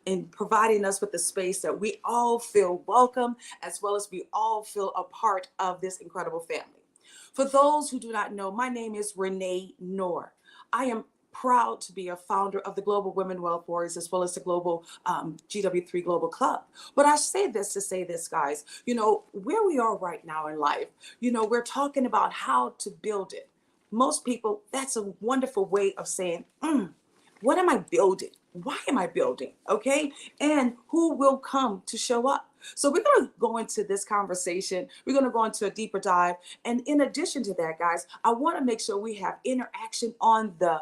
in providing us with the space that we all feel welcome, as well as we all feel a part of this incredible family. For those who do not know, my name is Renee Noor. I am proud to be a founder of the Global Women Wealth Warriors, as well as the Global GW3 Global Club. But I say this to say this, guys, where we are right now in life, we're talking about how to build it. Most people, that's a wonderful way of saying, what am I building? Why am I building? Okay. And who will come to show up? So we're going to go into this conversation. We're going to go into a deeper dive. And in addition to that, guys, I want to make sure we have interaction on the,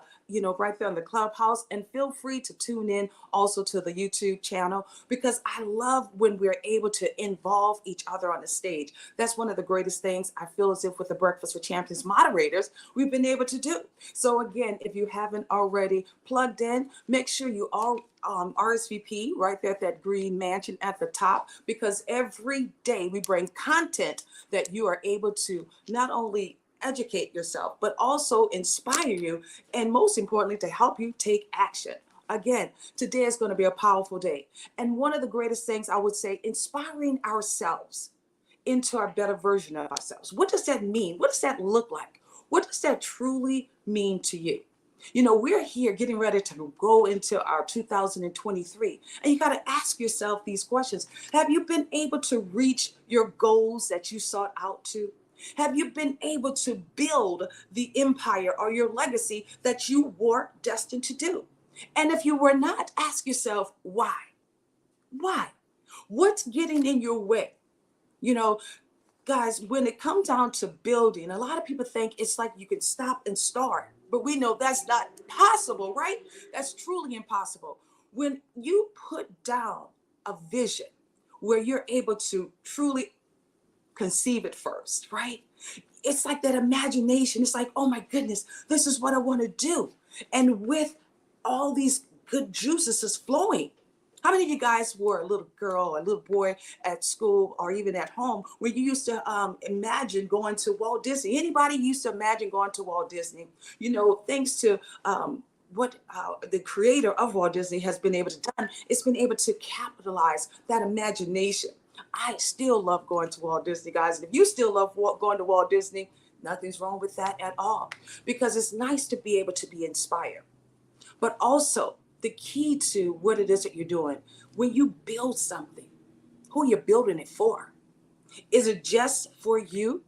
right there on the Clubhouse, and feel free to tune in also to the YouTube channel, because I love when we're able to involve each other on the stage. That's one of the greatest things I feel as if with the Breakfast with Champions moderators, we've been able to do. So again, if you haven't already plugged in, make sure you all RSVP right there at that green mansion at the top, because every day we bring content that you are able to not only educate yourself, but also inspire you, and most importantly, to help you take action. Again, today is going to be a powerful day. And one of the greatest things I would say, inspiring ourselves into our better version of ourselves. What does that mean? What does that look like? What does that truly mean to you? We're here getting ready to go into our 2023, and you got to ask yourself these questions. Have you been able to reach your goals that you sought out to? Have you been able to build the empire or your legacy that you were destined to do? And if you were not, ask yourself, why? Why? What's getting in your way? Guys, when it comes down to building, a lot of people think it's like you can stop and start, but we know that's not possible, right? That's truly impossible. When you put down a vision where you're able to truly conceive it first, right? It's like that imagination. It's like, oh my goodness, this is what I want to do. And with all these good juices just flowing. How many of you guys were a little girl or a little boy at school or even at home where you used to imagine going to Walt Disney? Anybody used to imagine going to Walt Disney? Thanks to what the creator of Walt Disney has been able to do, it's been able to capitalize that imagination. I still love going to Walt Disney, guys. And if you still love going to Walt Disney, nothing's wrong with that at all, because it's nice to be able to be inspired. But also, the key to what it is that you're doing, when you build something, who you're building it for. Is it just for you,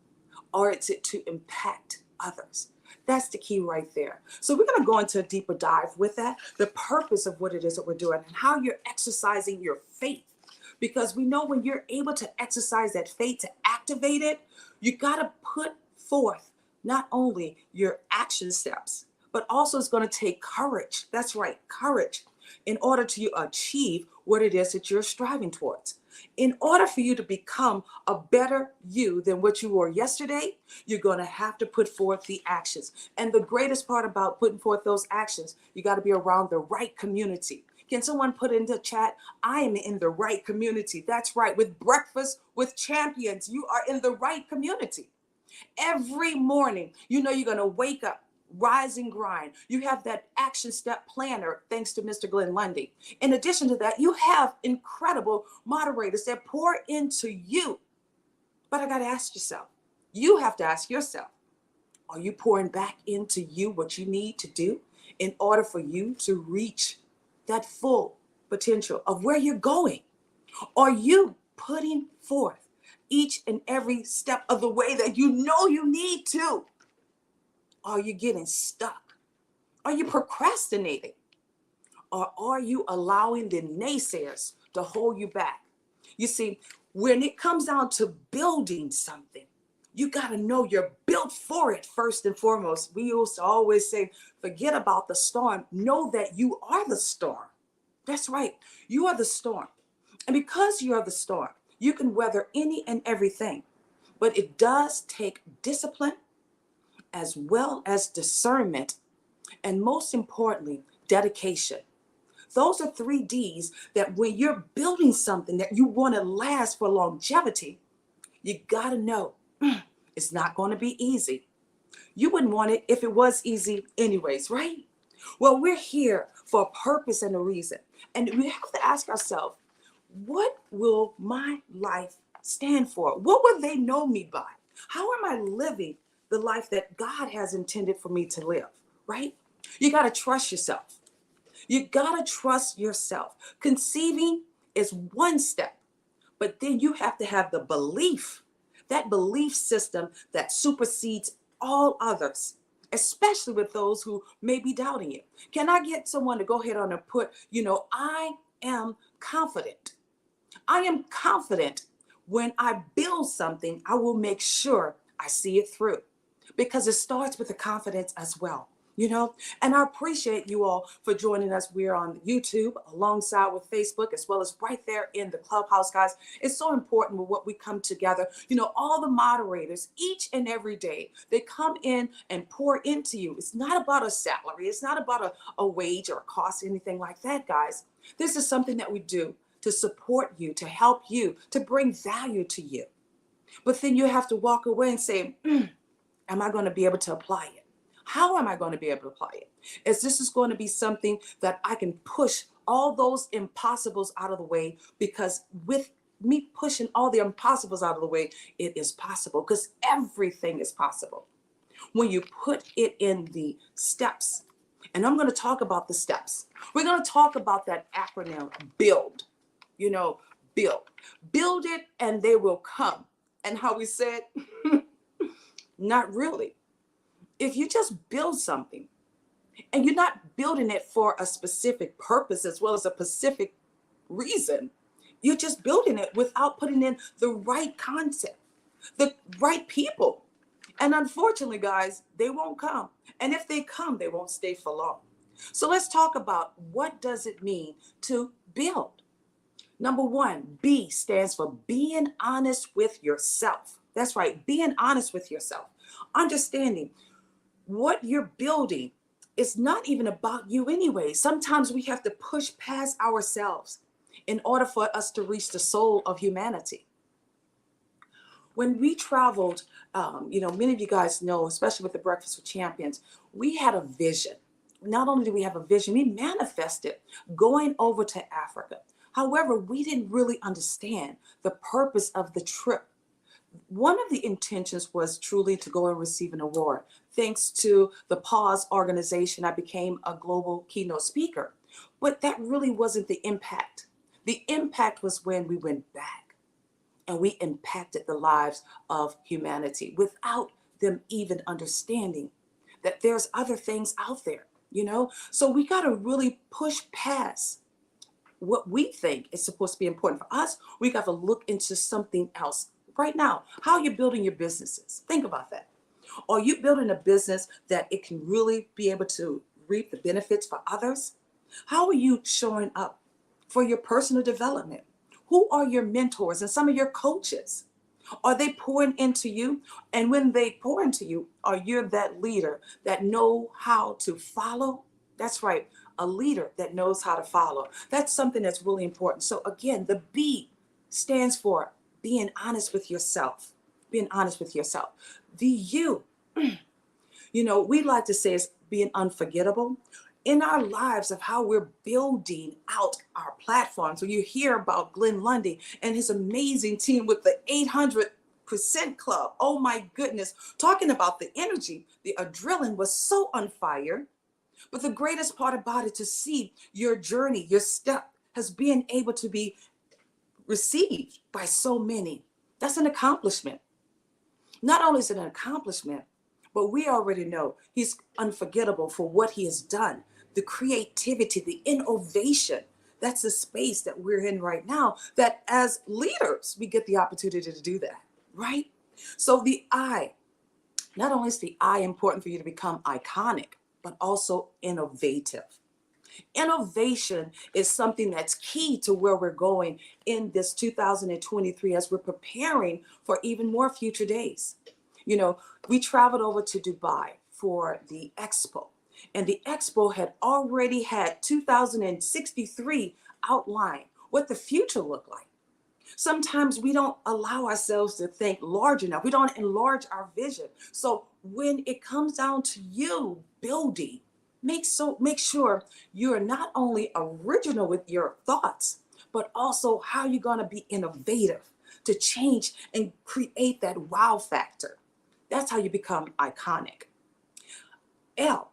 or is it to impact others? That's the key right there. So we're going to go into a deeper dive with that, the purpose of what it is that we're doing, and how you're exercising your faith. Because we know when you're able to exercise that faith, to activate it, you got to put forth not only your action steps, but also it's going to take courage. That's right, courage, in order to achieve what it is that you're striving towards. In order for you to become a better you than what you were yesterday, you're going to have to put forth the actions. And the greatest part about putting forth those actions, you got to be around the right community. Can someone put in the chat, I am in the right community? That's right. With Breakfast with Champions, you are in the right community. Every morning, you're going to wake up, rise and grind. You have that action step planner, thanks to Mr. Glenn Lundy. In addition to that, you have incredible moderators that pour into you. But I got to ask yourself, you have to ask yourself, are you pouring back into you what you need to do in order for you to reach that full potential of where you're going? Are you putting forth each and every step of the way that you know you need to? Are you getting stuck? Are you procrastinating? Or are you allowing the naysayers to hold you back? You see, when it comes down to building something, you got to know you're built for it first and foremost. We used to always say, forget about the storm. Know that you are the storm. That's right. You are the storm. And because you are the storm, you can weather any and everything. But it does take discipline, as well as discernment, and most importantly, dedication. Those are 3 Ds that when you're building something that you want to last for longevity, you got to know it's not going to be easy. You wouldn't want it if it was easy anyways, right? Well, we're here for a purpose and a reason. And we have to ask ourselves, what will my life stand for? What will they know me by? How am I living the life that God has intended for me to live, right? You got to trust yourself. You got to trust yourself. Conceiving is one step, but then you have to have the belief, that belief system that supersedes all others, especially with those who may be doubting you. Can I get someone to go ahead on and put, I am confident. I am confident when I build something, I will make sure I see it through, because it starts with the confidence as well. And I appreciate you all for joining us. We're on YouTube alongside with Facebook, as well as right there in the clubhouse, guys. It's so important with what we come together. All the moderators each and every day, they come in and pour into you. It's not about a salary. It's not about a wage or a cost, anything like that, guys. This is something that we do to support you, to help you, to bring value to you. But then you have to walk away and say, am I going to be able to apply it? How am I going to be able to apply it? Is this going to be something that I can push all those impossibles out of the way? Because with me pushing all the impossibles out of the way, it is possible, because everything is possible when you put it in the steps. And I'm going to talk about the steps. We're going to talk about that acronym BUILD. Build it and they will come. And how we said, not really. If you just build something and you're not building it for a specific purpose as well as a specific reason, you're just building it without putting in the right concept, the right people. And unfortunately, guys, they won't come. And if they come, they won't stay for long. So let's talk about, what does it mean to build? Number one, B stands for being honest with yourself. That's right, being honest with yourself. Understanding what you're building is not even about you anyway. Sometimes we have to push past ourselves in order for us to reach the soul of humanity. When we traveled, many of you guys know, especially with the Breakfast with Champions, we had a vision. Not only did we have a vision, we manifested going over to Africa. However, we didn't really understand the purpose of the trip. One of the intentions was truly to go and receive an award. Thanks to the Pause organization, I became a global keynote speaker. But that really wasn't the impact. The impact was when we went back and we impacted the lives of humanity without them even understanding that there's other things out there. So we got to really push past what we think is supposed to be important for us. We got to look into something else. Right now, how you're building your businesses. Think about that. Are you building a business that it can really be able to reap the benefits for others? How are you showing up for your personal development? Who are your mentors and some of your coaches? Are they pouring into you? And when they pour into you, are you that leader that know how to follow? That's right, a leader that knows how to follow. That's something that's really important. So again, the B stands for being honest with yourself. Being honest with yourself. The U, we like to say is being unforgettable. In our lives of how we're building out our platforms. So you hear about Glenn Lundy and his amazing team with the 800% Club. Oh my goodness. Talking about the energy, the adrenaline was so on fire. But the greatest part about it, to see your journey, your step has been able to be received by so many. That's an accomplishment. Not only is it an accomplishment, but we already know he's unforgettable for what he has done. The creativity, the innovation, that's the space that we're in right now, that as leaders, we get the opportunity to do that, right? So the I, not only is the I important for you to become iconic, but also innovative. Innovation is something that's key to where we're going in this 2023 as we're preparing for even more future days. We traveled over to Dubai for the expo, and the expo had already had 2063 outlined what the future looked like. Sometimes we don't allow ourselves to think large enough. We don't enlarge our vision. So when it comes down to you building, make sure you're not only original with your thoughts, but also how you're going to be innovative to change and create that wow factor. That's how you become iconic. L.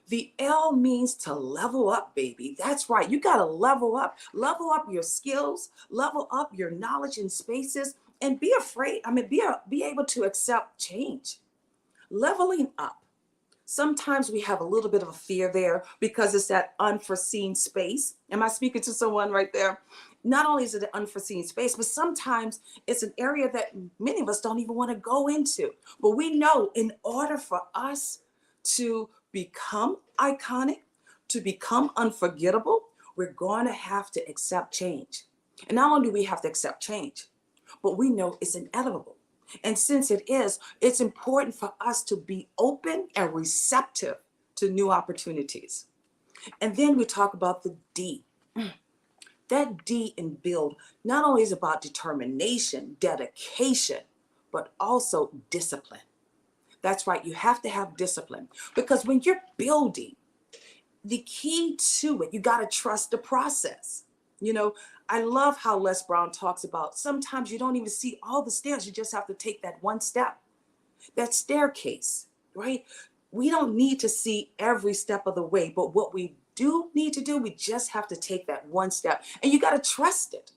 The L means to level up, baby. That's right. You got to level up. Level up your skills, level up your knowledge in spaces, and be afraid. Be able to accept change. Leveling up. Sometimes we have a little bit of a fear there because it's that unforeseen space. Am I speaking to someone right there? Not only is it an unforeseen space, but sometimes it's an area that many of us don't even want to go into. But we know in order for us to become iconic, to become unforgettable, we're going to have to accept change. And not only do we have to accept change, but we know it's inevitable. And since it is, it's important for us to be open and receptive to new opportunities. And then we talk about the D. That D in build not only is about determination, dedication, but also discipline. That's right, you have to have discipline because when you're building, the key to it, you got to trust the process. You know, I love how Les Brown talks about sometimes you don't even see all the stairs. You just have to take that one step, that staircase, right? We don't need to see every step of the way, but what we do need to do, we just have to take that one step and you got to trust it.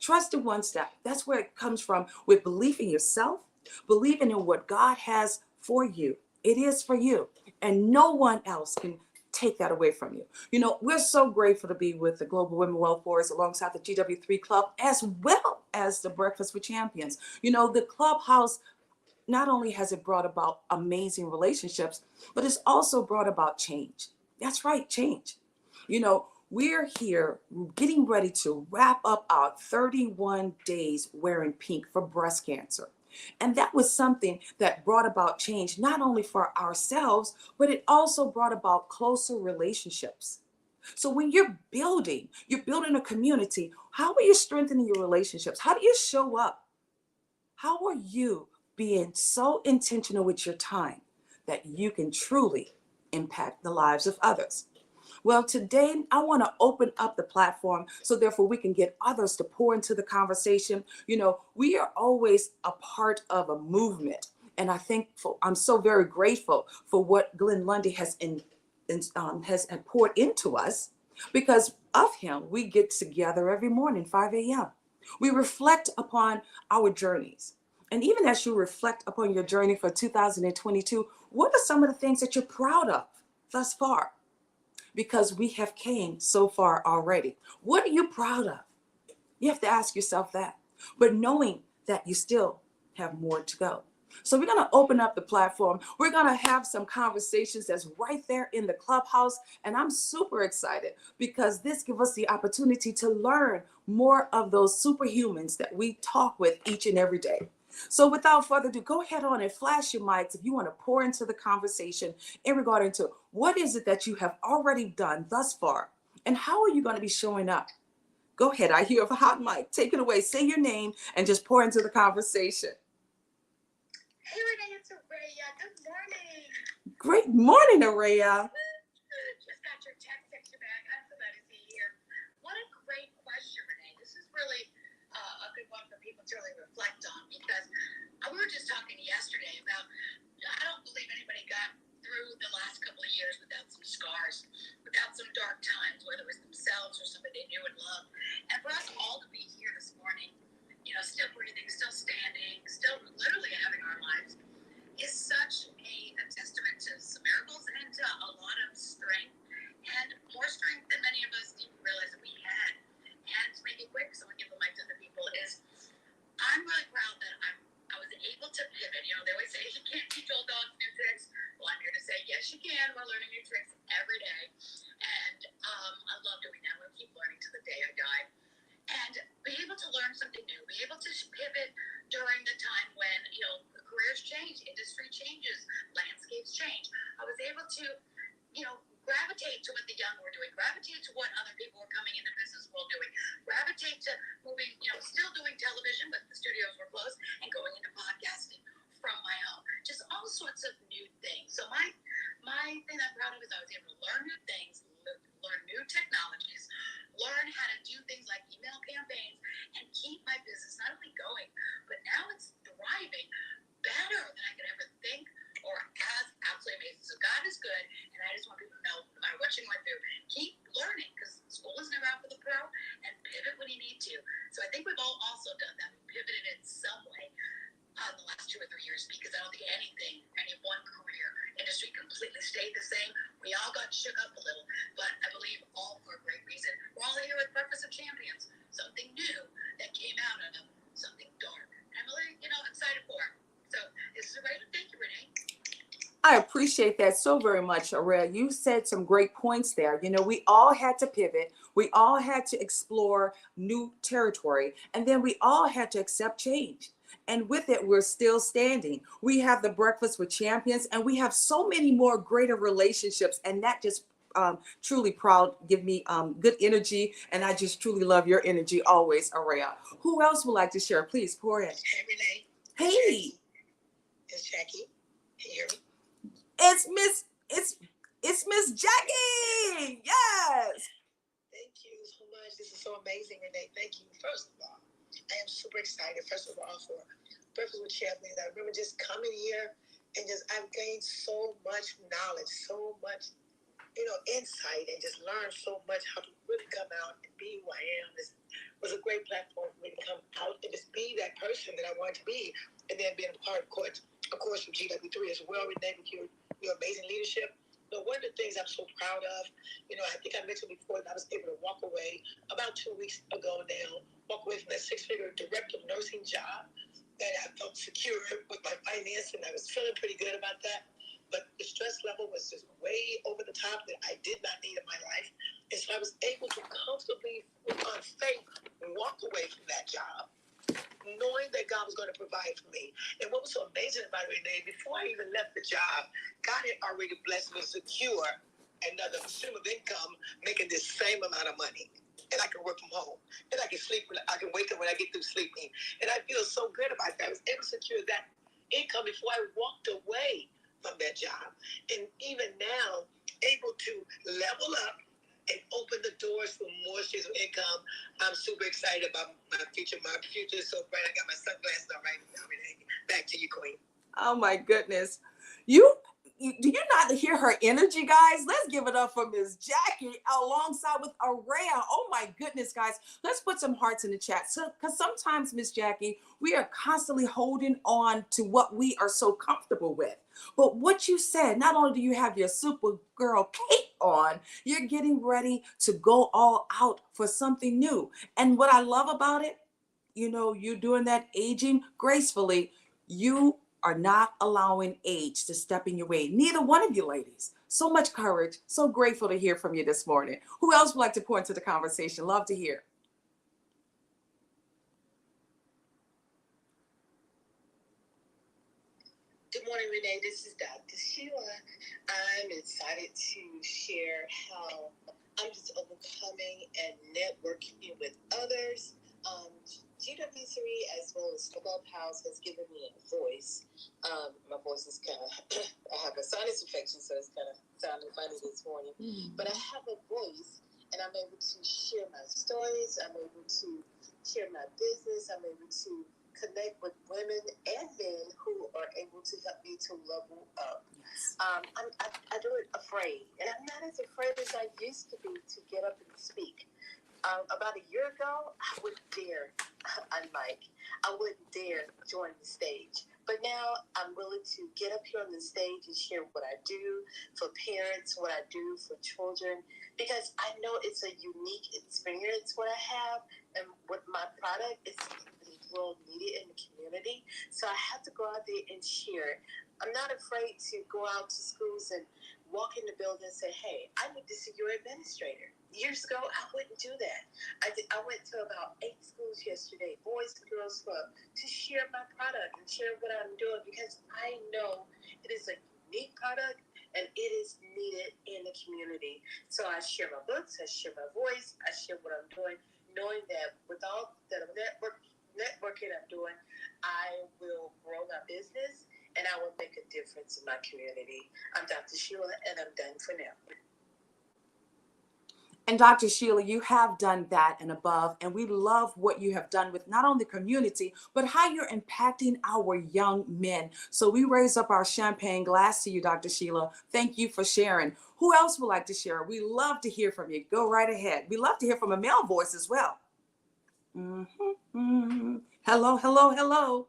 Trust the one step. That's where it comes from with belief in yourself, believing in what God has for you. It is for you, and no one else can take that away from you. You know, we're so grateful to be with the Global Women Wealth Wars alongside the GW3 Club, as well as the Breakfast with Champions. You know, the clubhouse, not only has it brought about amazing relationships, but it's also brought about change. That's right, change. You know, we're here getting ready to wrap up our 31 days wearing pink for breast cancer. And that was something that brought about change, not only for ourselves, but it also brought about closer relationships. So when you're building a community, how are you strengthening your relationships? How do you show up? How are you being so intentional with your time that you can truly impact the lives of others? Well, today I want to open up the platform so therefore we can get others to pour into the conversation. You know, we are always a part of a movement. And I'm so very grateful for what Glenn Lundy has poured into us. Because of him, we get together every morning, 5 a.m. We reflect upon our journeys. And even as you reflect upon your journey for 2022, what are some of the things that you're proud of thus far? Because we have came so far already. What are you proud of? You have to ask yourself that. But knowing that you still have more to go. So we're going to open up the platform. We're going to have some conversations that's right there in the clubhouse. And I'm super excited because this gives us the opportunity to learn more of those superhumans that we talk with each and every day. So without further ado, go ahead on and flash your mics if you want to pour into the conversation in regard to what is it that you have already done thus far and how are you going to be showing up? Go ahead. I hear a hot mic. Take it away. Say your name and just pour into the conversation. Hey, Renee, it's Araya. Good morning. Great morning, Araya. Just got your text back. I'm so glad to see you here. What a great question, Renee. This is really a good one for people to really reflect on because we were just talking yesterday about I don't believe anybody got through the last couple of years without some scars, without some dark times, whether it was themselves or somebody they knew and loved. And for us all to be here this morning, you know, still breathing, still standing, still literally having our lives is such a testament to some miracles and a lot of strength and more strength than many of us even realized that we had. And to make it quick, so we give the mic to other people, is I'm really proud that I was able to pivot. You know, they always say you can't teach old dogs new tricks. Well, I'm here to say, yes, you can. We're learning new tricks every day. And I love doing that. We'll keep learning to the day I die. And be able to learn something new, be able to pivot during the time when, you know, careers change, industry changes, landscapes change. I was able to, you know, gravitate to what the young were doing, gravitate to what other people were coming in the business world doing, gravitate to moving, you know, still doing television, but the studios were closed, and going into podcasting from my home. Just all sorts of new things. So my thing I'm proud of is I was able to to. So I think we've all also done that. We pivoted in some way in the last 2 or 3 years, because I don't think any one career industry completely stayed the same. We all got shook up a little, but I believe all for a great reason. We're all here with Breakfast of Champions, something new that came out of something dark. And I'm really, excited for it. So this is a way to thank you, Renee. I appreciate that so very much, Aurelia. You said some great points there. We all had to pivot. We all had to explore new territory. And then we all had to accept change. And with it, we're still standing. We have the Breakfast with Champions, and we have so many more greater relationships. And that just truly proud, give me good energy. And I just truly love your energy always, Aurelia. Who else would like to share? Please pour in. Hey, Renee. Hey. It's Jackie. Can you hear me? It's Miss Jackie. Yes. Thank you so much. This is so amazing, Renee. Thank you. First of all, I am super excited. First of all, for Breakfast with Champions. I remember just coming here and I've gained so much knowledge, so much, insight, and just learned so much how to really come out and be who I am. This was a great platform for me to come out and just be that person that I wanted to be, and then being a part, of course, of GW3 as well. Renee, with your amazing leadership. But one of the things I'm so proud of, I think I mentioned before that I was able to walk away about 2 weeks ago now, walk away from that 6-figure director of nursing job that I felt secure with my finance, and I was feeling pretty good about that. But the stress level was just way over the top that I did not need in my life. And so I was able to comfortably, on faith, walk away from that job, knowing that God was going to provide for me. And what was so amazing about it, Renee, before I even left the job, God had already blessed me to secure another stream of income, making the same amount of money. And I can work from home. And I can sleep. I can wake up when I get through sleeping. And I feel so good about that. I was able to secure that income before I walked away from that job. And even now, able to level up and open the doors for more streams of income. I'm super excited about my future. My future is so bright. I got my sunglasses on right now. Back to you, Queen. Oh my goodness. Do you not hear her energy, guys? Let's give it up for Miss Jackie alongside with Aurelia. Oh my goodness, guys. Let's put some hearts in the chat. So, because sometimes, Miss Jackie, we are constantly holding on to what we are so comfortable with. But what you said, not only do you have your Supergirl cape on, you're getting ready to go all out for something new. And what I love about it, you're doing that aging gracefully. You are not allowing age to step in your way. Neither one of you ladies. So much courage. So grateful to hear from you this morning. Who else would like to pour into the conversation? Love to hear. Good morning, Renee. This is Dr. Sheila. I'm excited to share how I'm just overcoming and networking with others. GW3 as well as Clubhouse has given me a voice. My voice is kind of, I have a sinus infection, so it's kind of sounding funny this morning. But I have a voice, and I'm able to share my stories. I'm able to share my business. I'm able to connect with women and men who are able to help me to level up. I do it afraid, and I'm not as afraid as I used to be to get up and speak. About a year ago, I wouldn't dare unmic. I wouldn't dare join the stage. But now I'm willing to get up here on the stage and share what I do for parents, what I do for children, because I know it's a unique experience what I have, and what my product is well needed in the community. So I have to go out there and share it. I'm not afraid to go out to schools and walk in the building and say, hey, I need to see your administrator. Years ago, I wouldn't do that. I went to about 8 schools yesterday, Boys and Girls Club, to share my product and share what I'm doing, because I know it is a unique product and it is needed in the community. So I share my books, I share my voice, I share what I'm doing, knowing that with all the networking I'm doing, I will grow my business and I will make a difference in my community. I'm Dr. Sheila, and I'm done for now. And Dr. Sheila, you have done that and above, and we love what you have done with not only the community, but how you're impacting our young men. So we raise up our champagne glass to you, Dr. Sheila. Thank you for sharing. Who else would like to share? We love to hear from you. Go right ahead. We love to hear from a male voice as well. Hello, hello, hello.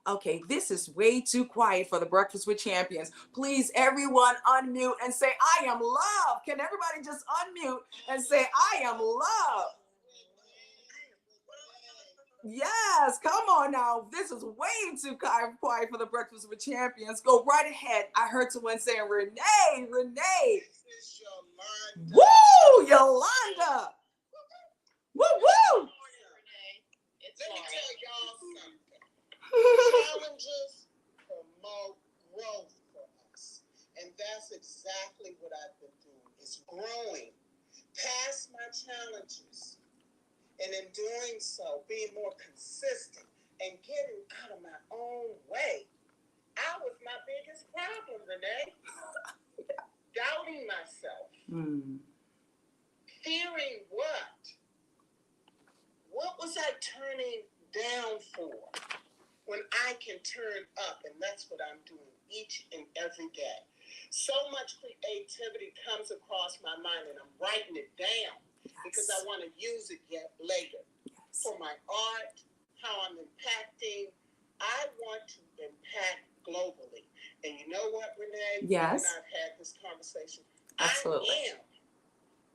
Okay, this is way too quiet for the Breakfast with Champions. Please, everyone, unmute and say, I am loved. Can everybody just unmute and say, I am loved? Yes, come on now. This is way too quiet for the Breakfast with Champions. Go right ahead. I heard someone saying, Renee, Renee. Woo, Yolanda. Woo, woo. Let me tell y'all something. Challenges promote growth for us. And that's exactly what I've been doing, is growing past my challenges. And in doing so, being more consistent and getting out of my own way. I was my biggest problem, Renee. Doubting myself. Fearing what? What was I turning down for when I can turn up? And that's what I'm doing each and every day. So much creativity comes across my mind, and I'm writing it down because I want to use it yet later for my art, how I'm impacting. I want to impact globally. And you know what, Renee? Yes. You and I've had this conversation. Absolutely. I am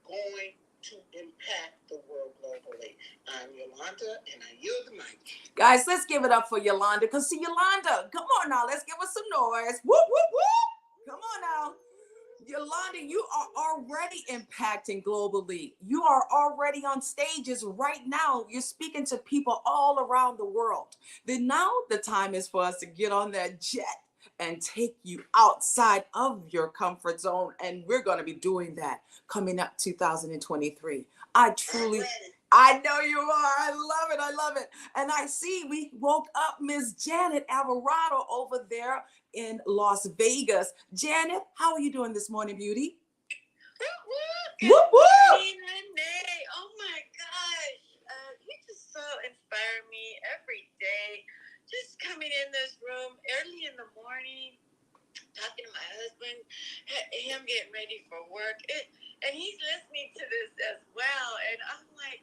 going to impact the world globally. I'm Yolanda, and I yield the mic. Guys, let's give it up for Yolanda, because see, Yolanda, come on now, let's give us some noise. Whoop, whoop, whoop. Come on now. Yolanda, you are already impacting globally. You are already on stages right now. You're speaking to people all around the world. Then now the time is for us to get on that jet and take you outside of your comfort zone. And we're going to be doing that coming up 2023. I know you are. I love it. I love it. And I see we woke up Miss Janet Alvarado over there in Las Vegas. Janet, how are you doing this morning, beauty? Good morning, Renee. Oh my gosh. You just so inspire me every day. Just coming in this room early in the morning, talking to my husband, him getting ready for work. And he's listening to this as well. And I'm like,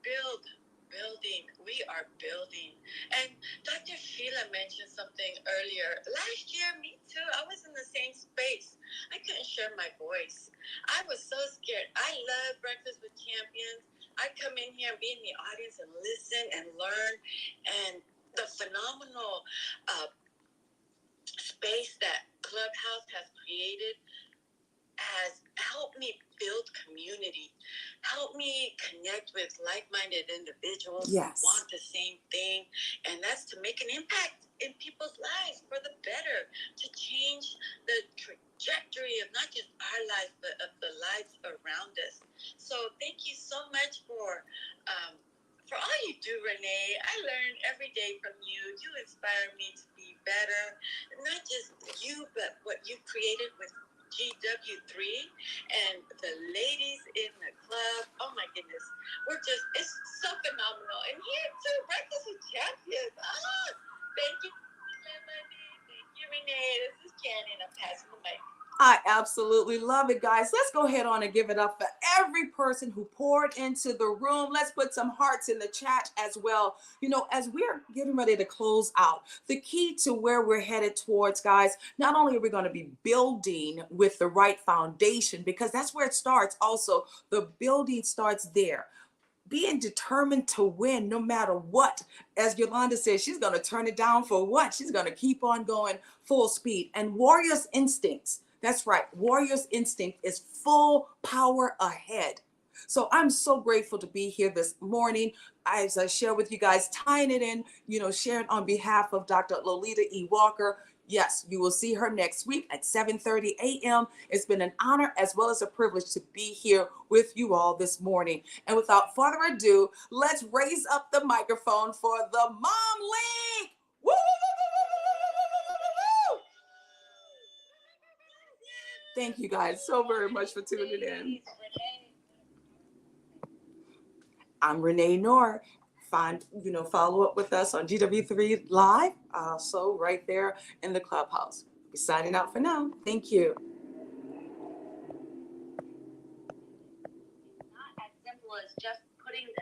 building. We are building. And Dr. Sheila mentioned something earlier. Last year, me too. I was in the same space. I couldn't share my voice. I was so scared. I love Breakfast with Champions. I come in here and be in the audience and listen and learn. And the phenomenal space that Clubhouse has created has helped me build community, help me connect with like-minded individuals who want the same thing, and that's to make an impact in people's lives for the better, to change the trajectory of not just our lives, but of the lives around us. So thank you so much for all you do, Renee. I learn every day from you. You inspire me to be better, not just you, but what you created with GW3 and the ladies in the club. Oh my goodness. It's so phenomenal. And here too, Breakfast with Champions. Thank you, Melanie. Thank you, Renee. This is Janet. I'm passing the mic. I absolutely love it, guys. Let's go ahead on and give it up for every person who poured into the room. Let's put some hearts in the chat as well. You know, as we're getting ready to close out, the key to where we're headed towards, guys, not only are we going to be building with the right foundation, because that's where it starts. Also, the building starts there. Being determined to win no matter what. As Yolanda says, she's going to turn it down for what? She's going to keep on going full speed. And warrior's instincts, that's right, warrior's instinct is full power ahead. So I'm so grateful to be here this morning. As I share with you guys, tying it in, sharing on behalf of Dr. Lolita E. Walker. Yes, you will see her next week at 7:30 a.m. It's been an honor as well as a privilege to be here with you all this morning. And without further ado, let's raise up the microphone for the Mom League. Woo! Thank you guys so very much for tuning in. I'm Renee Noor. Follow up with us on GW3 Live, also right there in the Clubhouse. We're signing out for now. Thank you. Not as simple as just putting the